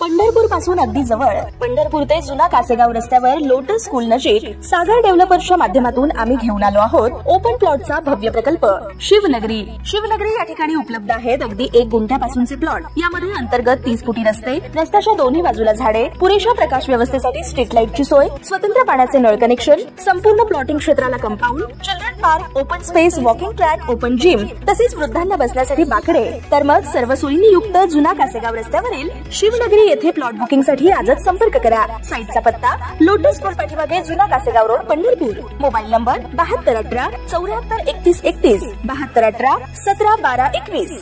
पंढरपूर पासून अगदी जवळ पंढरपूर ते जुना कासेगाव रस्त्यावर लोटस स्कूल नजीक सागर डेव्हलपर्सच्या माध्यमातून आम्ही घेऊन आलो आहोत ओपन प्लॉटचा भव्य प्रकल्प शिवनगरी। शिवनगरी या ठिकाणी उपलब्ध आहेत अगदी 1 गुंठ्यापासूनचे प्लॉट। यामध्ये अंतर्गत 30 फुटी रस्ते, रस्त्याच्या दोन्ही बाजूला झाडे, पुरेशा प्रकाश व्यवस्थेसाठी स्ट्रीट लाईटची सोय, स्वतंत्र पाण्याचे नळ कनेक्शन, संपूर्ण प्लॉटिंग क्षेत्राला compound, children park, open space, walking track, open gym, तसेच वृद्धांना बसण्यासाठी बाकडे। तर मग सर्व सोयींनी युक्त जुना कासेगाव रस्त्यावरील शिवनगरी येथे प्लॉट बुकिंग साठी आजच संपर्क करा। साईटचा पत्ता लोटस स्कूल पाठीमागे जुना Kasegaon road Pandharpur. Mobile number 7218 743131 7218 171221।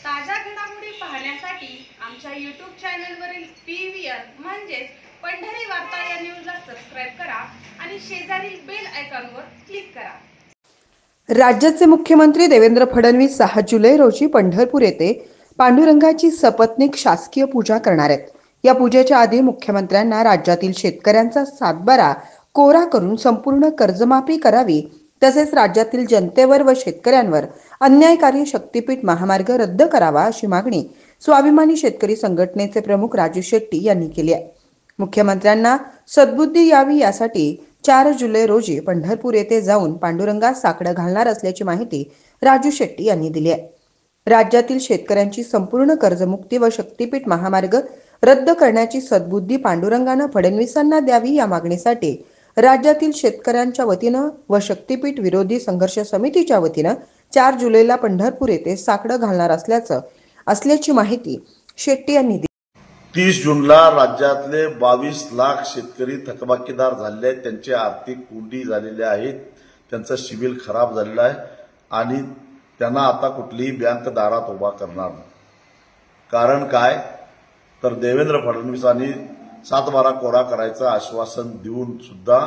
ताज्या घडामोडी पाहण्यासाठी आमच्या YouTube चॅनलवरील PVR म्हणजेच पंढरी वार्ता या न्यूजला सबस्क्राइब करा आणि शेजारील बेल आयकॉनवर क्लिक करा। राज्याचे मुख्यमंत्री देवेंद्र फडणवीस 6 जुलै रोजी पंढरपूर येथे पांडुरंगाची सपत्नीक शासकीय पूजा करणार आहेत। या पूजेच्या आधी मुख्यमंत्र्यांना राज्यातील शेतकऱ्यांचा सातबारा कोरा करून संपूर्ण कर्जमाफी करावी, तसेच राज्यातील जनतेवर व शेतकऱ्यांवर अन्यायकारी शक्तीपीठ महामार्ग रद्द करावा अशी मागणी स्वाभिमानी शेतकरी संघटनेचे प्रमुख राजू शेट्टी यांनी केली आहे। मुख्यमंत्र्यांना सद्बुद्धी यावी यासाठी 4 जुलै रोजी पंढरपूर येथे जाऊन पांडुरंगास साकडं घालणार असल्याची माहिती राजू शेट्टी यांनी दिली आहे। राज्यातील शेतकऱ्यांची संपूर्ण कर्जमुक्ती व शक्तीपीठ महामार्ग रद्द करण्याची सद्बुद्धी पांडुरंगानं फडणवीसांना द्यावी या मागणीसाठी राज्यातील शेतकऱ्यांच्या वतीनं व शक्तीपीठ विरोधी संघर्ष समितीच्या वतीनं 4 जुलैला पंढरपूर येथे साकडं घालणार असल्याची माहिती शेट्टी यांनी दिली। 30 जूनला राज्यातले 22 लाख शेतकरी थकबाकीदार झाले आहेत, त्यांची आर्थिक कोंडी झालेली आहेत, त्यांचा सिबिल खराब झालेला आहे आणि त्यांना आता कुठलीही बँक दारात उभा करणार नाही। कारण काय तर देवेंद्र फडणवीसांनी 7/12 कोरा करायचं आश्वासन देऊन सुद्धा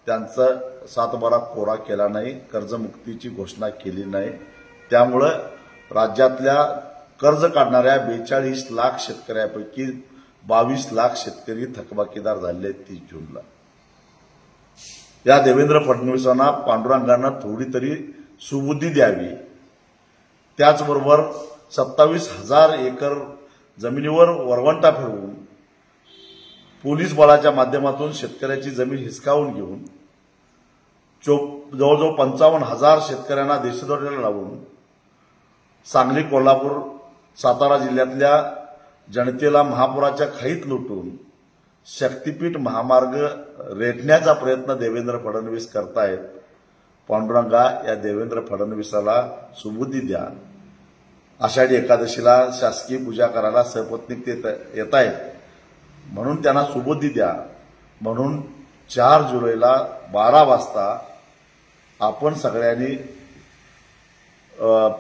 त्यांचा 7/12 कोरा केला नाही, कर्जमुक्तीची घोषणा केली नाही। त्यामुळे राज्यातल्या कर्ज काढणाऱ्या 42 लाख शेतकऱ्यांपैकी 22 लाख शेतकरी थकबाकीदार झाले आहेत 30 जूनला। या देवेंद्र फडणवीसांना पांडुरंगांना थोडी तरी सुबुद्धी द्यावी। त्याचबरोबर 27,000 एकर जमिनीवर वरवंटा फिरवून पोलीस बळाच्या माध्यमातून शेतकऱ्याची जमीन हिसकावून घेऊन जवळजवळ 55,000 शेतकऱ्यांना देशदोरीला लावून सांगली, कोल्हापूर, सातारा जिल्ह्यातल्या जनतेला महापुराच्या खाईत लुटून शक्तीपीठ महामार्ग रेटण्याचा प्रयत्न देवेंद्र फडणवीस करतायत। पांडुरंगा या देवेंद्र फडणवीसाला सुबुद्धी द्या। आषाढी एकादशीला शासकीय पूजा करायला सपत्नीक येत आहेत म्हणून त्यांना सुबुद्धी द्या। म्हणून 4 जुलैला 12 वाजता आपण सगळ्यांनी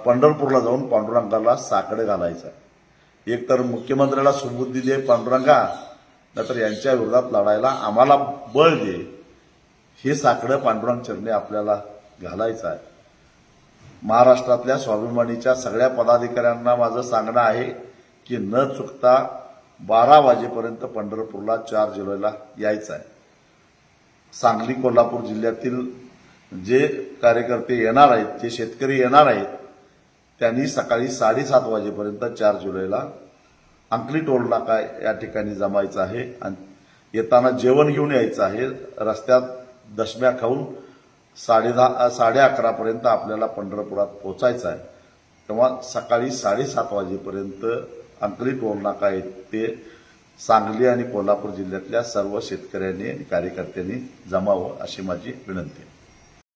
पंढरपूरला जाऊन पांडुरंगाला साकडे घालायचं। एक तर मुख्यमंत्र्याला सुबुद्धी दे पांडुरंगा, नाहीतर यांच्या विरोधात लढायला आम्हाला बळ दे। हे साकडं पांडुरंग चरणी आपल्याला घालायचं आहे। महाराष्ट्रातल्या स्वाभिमानीच्या सगळ्या पदाधिकाऱ्यांना माझं सांगणं आहे की न चुकता 12 वाजेपर्यंत पंढरपूरला 4 जुलैला यायचं आहे। सांगली, कोल्हापूर जिल्ह्यातील जे कार्यकर्ते येणार आहेत, जे शेतकरी येणार आहेत, त्यांनी सकाळी 7:30 वाजेपर्यंत 4 जुलैला अंकली टोल नाका या ठिकाणी जमायचं आहे आणि येताना जेवण घेऊन यायचं आहे। रस्त्यात दशम्या खाऊन 10:30 11:30 पर्यंत आपल्याला पंढरपुरात पोहोचायचं आहे। तेव्हा सकाळी 7:30 वाजेपर्यंत अंकली टोल नाका ते सांगली आणि कोल्हापूर जिल्ह्यातल्या सर्व शेतकऱ्यांनी आणि कार्यकर्त्यांनी जमावं अशी माझी विनंती आहे।